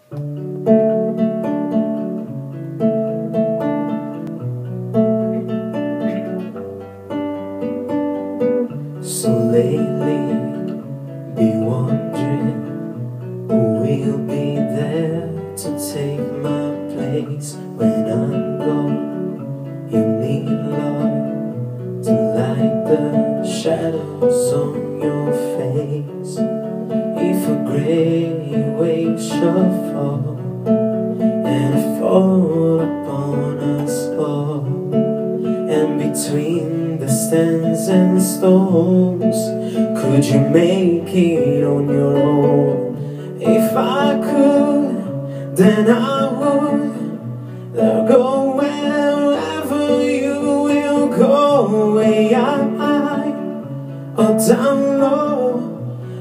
So lately, be wondering who will be there to take my place when I'm gone. You need love to light the shadows on your face. If a gray wave shall fall and fall upon us all, and between the stands and stones, could you make it on your own? If I could, then I would. I'll go wherever you will go, way up high or down low.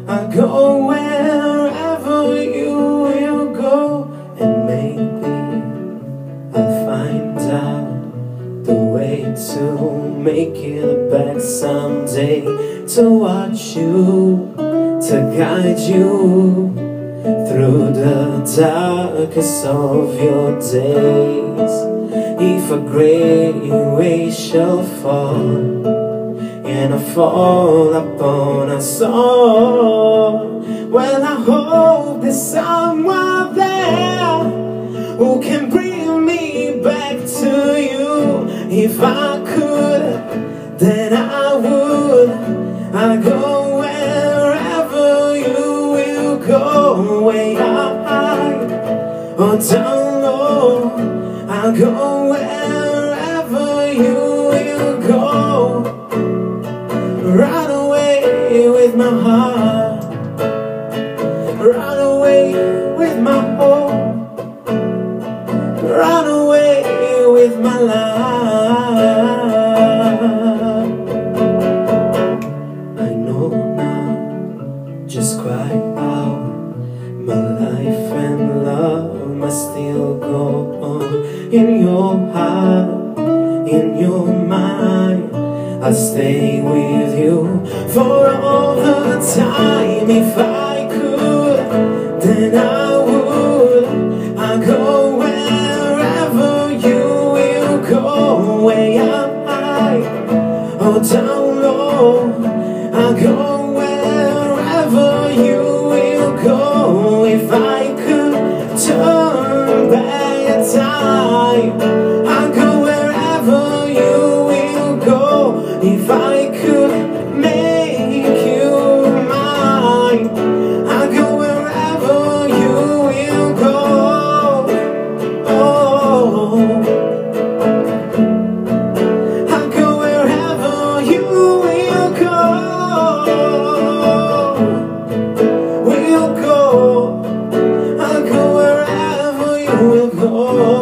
I'll go wherever you will go, and maybe I'll find out the way to make it back someday, to watch you, to guide you through the darkest of your days. If a great wave shall fall and a fall upon us all, well, I hope there's someone there who can bring me back to you. If I could, then I would. I'd go wherever you will go, way up high or down low. I'll go wherever you will go. Run away with my heart, run away with my hope, run away with my life. I know now just quite how my life and love must still go on. In your heart, in your mind, I'll stay with you for all the time. If I could, then I would. I'll go wherever you will go, way up high or down low. I'll go wherever you will go. If I could turn back time, I'll go wherever you will go. If I could make you mine, I'll go wherever you will go. Oh, I'll go wherever you will go. We'll go. I'll go wherever you will go.